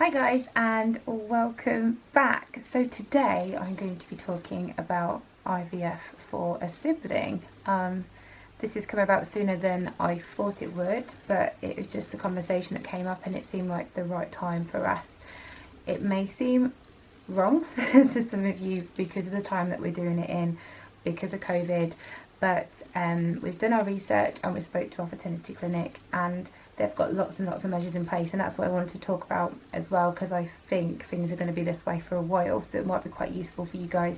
Hi guys, and welcome back. So today I'm going to be talking about IVF for a sibling. This has come about sooner than I thought it would, but it was just a conversation that came up and it seemed like the right time for us. It may seem wrong to some of you because of the time that we're doing it in, because of COVID, but we've done our research and we spoke to our fertility clinic, and they've got lots and lots of measures in place, and that's what I wanted to talk about as well, because I think things are going to be this way for a while, so it might be quite useful for you guys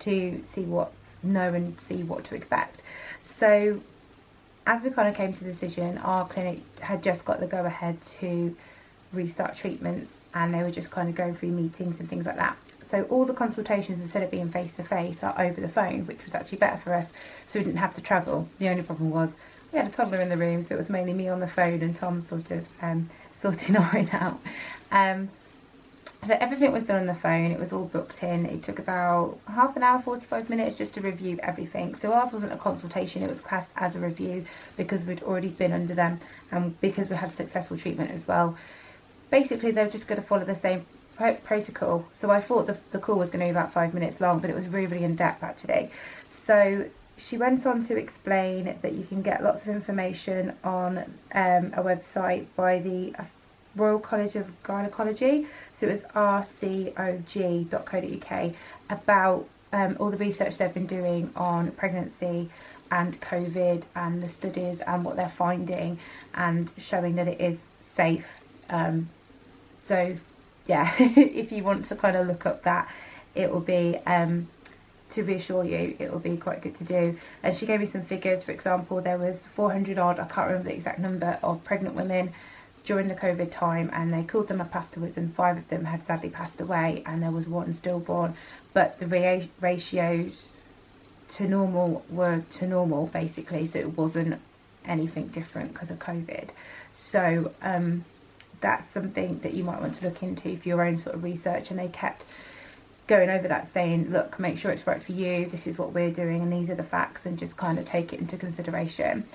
to know and see what to expect. So as we kind of came to the decision, our clinic had just got the go ahead to restart treatments, and they were just kind of going through meetings and things like that. So all the consultations, instead of being face to face, are over the phone, which was actually better for us, so we didn't have to travel. The only problem was we had a toddler in the room, so it was mainly me on the phone and Tom sort of sorting Oryn out. So everything was done on the phone. It was all booked in. It took about half an hour, 45 minutes just to review everything. So ours wasn't a consultation, it was classed as a review because we'd already been under them and because we had successful treatment as well. Basically, they were just going to follow the same protocol. So I thought the call was going to be about 5 minutes long, but it was really, really in depth actually. So she went on to explain that you can get lots of information on a website by the Royal College of Gynaecology, so it was rcog.co.uk, about all the research they've been doing on pregnancy and COVID and the studies and what they're finding and showing that it is safe. So yeah, if you want to kind of look up that, it will be to reassure you, it will be quite good to do. And she gave me some figures. For example, there was 400 odd, I can't remember the exact number, of pregnant women during the COVID time, and they called them up afterwards, and 5 of them had sadly passed away, and there was 1 stillborn, but the ratios to normal were to normal basically, so it wasn't anything different because of COVID. So that's something that you might want to look into for your own sort of research. And they kept going over that, saying, look, make sure it's right for you, this is what we're doing and these are the facts, and just kind of take it into consideration.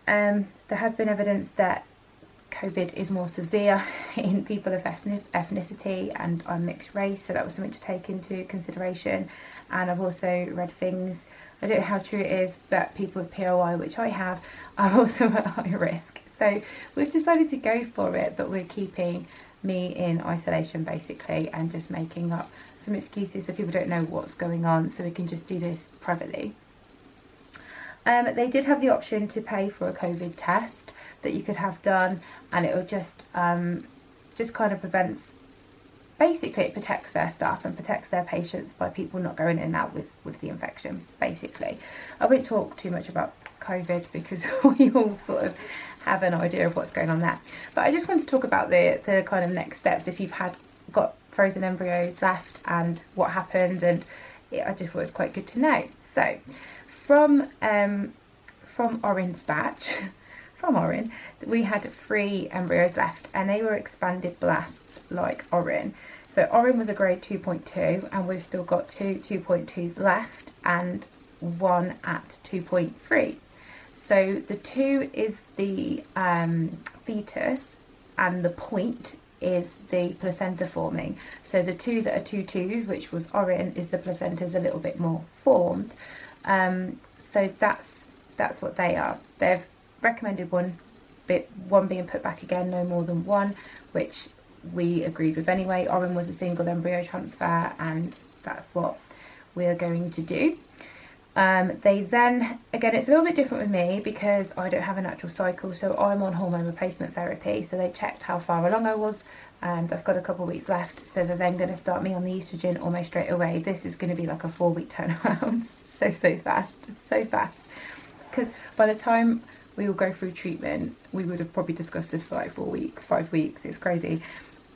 There has been evidence that COVID is more severe in people of ethnicity and on mixed race, so that was something to take into consideration. And I've also read things, I don't know how true it is, but people with POI, which I have, are also at high risk. So we've decided to go for it, but we're keeping me in isolation basically, and just making up some excuses so people don't know what's going on, so we can just do this privately. They did have the option to pay for a COVID test that you could have done, and it will just kind of prevents, basically it protects their staff and protects their patients by people not going in and out with the infection basically. I won't talk too much about COVID because we all sort of have an idea of what's going on there, but I just want to talk about the kind of next steps if you've got frozen embryos left and what happened, and I just thought it was quite good to know. So from Oryn's batch, from Oryn, we had 3 embryos left, and they were expanded blasts like Oryn. So Oryn was a grade 2.2, and we've still got 2 2.2s left and 1 at 2.3. So the 2 is the fetus, and the point is the placenta forming. So the 2 that are 2.2s, which was Oryn, is the placenta's a little bit more formed. So that's what they are. They've recommended one being put back again, no more than 1, which we agreed with anyway. Oryn was a single embryo transfer, and that's what we're going to do. They then, again, it's a little bit different with me because I don't have a natural cycle, so I'm on hormone replacement therapy. So they checked how far along I was, and I've got a couple of weeks left, so they're then going to start me on the estrogen almost straight away. This is going to be like a 4-week turnaround. so fast, because by the time we will go through treatment, we would have probably discussed this for like 4 weeks, 5 weeks. It's crazy.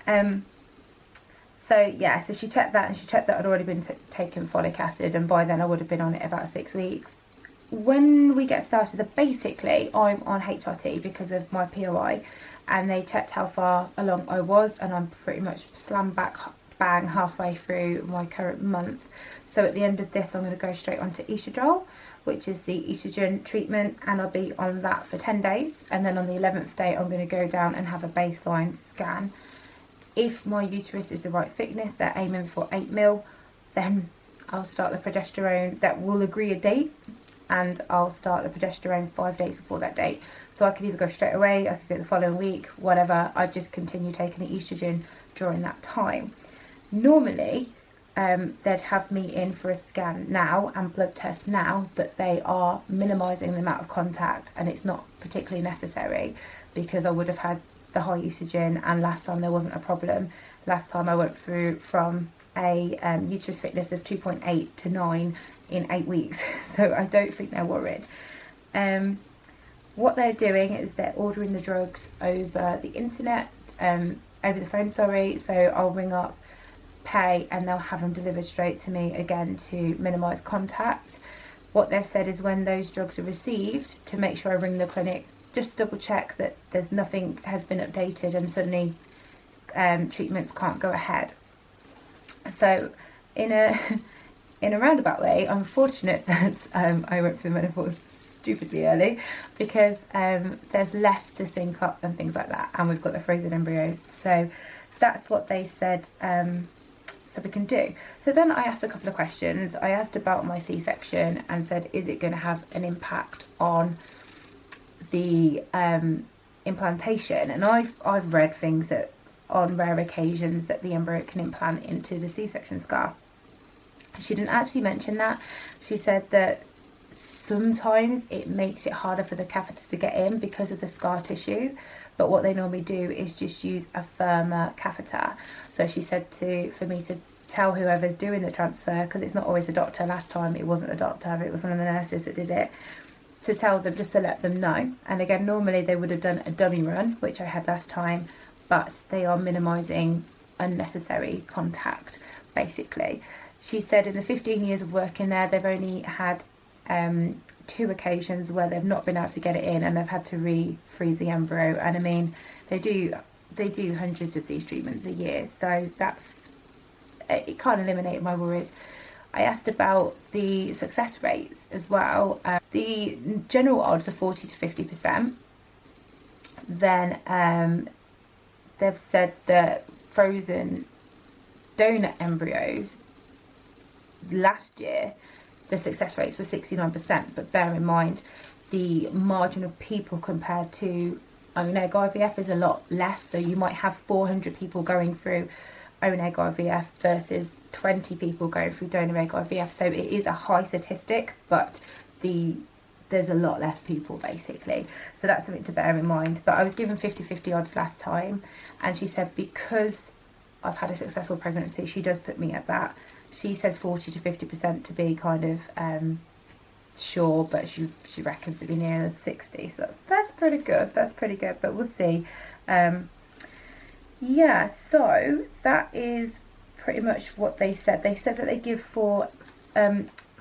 So yeah, so she checked that, and she checked that I'd already been taking folic acid, and by then I would have been on it about 6 weeks. When we get started, basically I'm on HRT because of my POI, and they checked how far along I was, and I'm pretty much slam bang halfway through my current month. So at the end of this, I'm going to go straight onto estradiol, which is the estrogen treatment, and I'll be on that for 10 days, and then on the 11th day I'm going to go down and have a baseline scan. If my uterus is the right thickness, they're aiming for 8 mil, then I'll start the progesterone. That will agree a date, and I'll start the progesterone 5 days before that date. So I could either go straight away, I could go the following week, whatever. I just continue taking the estrogen during that time. Normally, they'd have me in for a scan now and blood test now, but they are minimising the amount of contact, and it's not particularly necessary because I would have had the high estrogen, and last time there wasn't a problem. Last time I went through from a uterus thickness of 2.8 to 9 in 8 weeks, so I don't think they're worried. What they're doing is they're ordering the drugs over the internet, over the phone, sorry. So I'll ring up, pay, and they'll have them delivered straight to me, again to minimise contact. What they've said is when those drugs are received, to make sure I ring the clinic, just double check that there's nothing has been updated and suddenly treatments can't go ahead. So in a roundabout way, I'm fortunate that I went through menopause stupidly early, because there's less to sync up and things like that, and we've got the frozen embryos. So that's what they said so we can do. So then I asked a couple of questions. I asked about my C-section and said, is it going to have an impact on the implantation? And I've read things that on rare occasions that the embryo can implant into the C-section scar. She didn't actually mention that. She said that sometimes it makes it harder for the catheter to get in because of the scar tissue, but what they normally do is just use a firmer catheter. So she said for me to tell whoever's doing the transfer, because it's not always a doctor. Last time it wasn't a doctor, it was one of the nurses that did it, to tell them, just to let them know. And again, normally they would have done a dummy run, which I had last time, but they are minimising unnecessary contact, basically. She said in the 15 years of working there, they've only had 2 occasions where they've not been able to get it in, and they've had to refreeze the embryo. And I mean, they do hundreds of these treatments a year, so it can't eliminate my worries. I asked about the success rates as well. The general odds are 40 to 50%. Then they've said that frozen donor embryos last year, the success rates were 69%, but bear in mind the margin of people compared to own egg IVF is a lot less. So you might have 400 people going through own egg IVF versus 20 people going through donor egg IVF. So it is a high statistic, but there's a lot less people, basically. So that's something to bear in mind. But I was given 50-50 odds last time, and she said because I've had a successful pregnancy, she does put me at that. She says 40 to 50% to be kind of sure, but she reckons it'd be nearer 60. So that's pretty good. That's pretty good, but we'll see. Yeah, so that is pretty much what they said. They said that they give for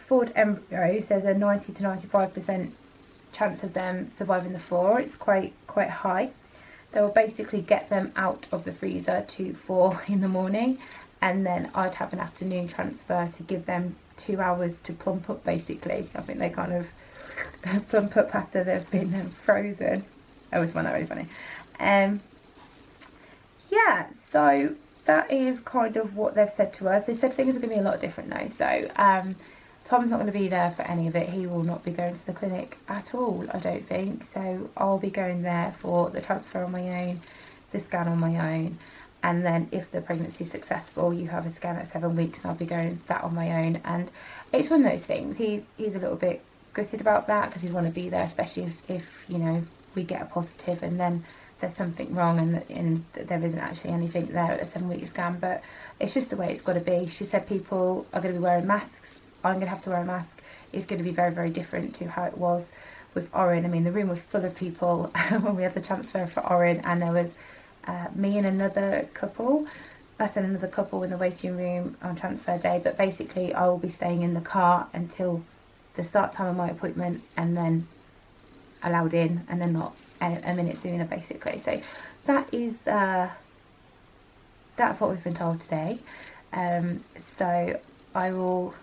forward embryos, there's a 90 to 95% chance of them surviving the thaw. It's quite high. They will basically get them out of the freezer to thaw in the morning, and then I'd have an afternoon transfer to give them 2 hours to plump up, basically. I think they kind of plump up after they've been frozen. I always find that really funny. Yeah, so that is kind of what they've said to us. They said things are going to be a lot different though. So Tom's not going to be there for any of it. He will not be going to the clinic at all, I don't think. So I'll be going there for the transfer on my own, the scan on my own, and then if the pregnancy is successful, you have a scan at 7 weeks, and I'll be going that on my own. And it's one of those things. He's a little bit gutted about that because he'd want to be there, especially if you know, we get a positive and then there's something wrong and there isn't actually anything there at the 7-week scan. But it's just the way it's got to be. She said people are going to be wearing masks. I'm going to have to wear a mask. It's going to be very, very different to how it was with Oryn. I mean, the room was full of people when we had the transfer for Oryn, and there was me and another couple. Us and another couple in the waiting room on transfer day. But basically, I will be staying in the car until the start time of my appointment, and then allowed in, and then not a minute sooner, basically. So that is that's what we've been told today. So I will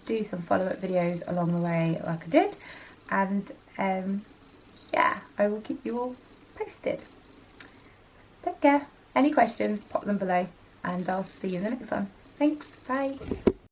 do some follow-up videos along the way like I did, and yeah, I will keep you all posted. Take care. Any questions, pop them below, and I'll see you in the next one. Thanks, bye.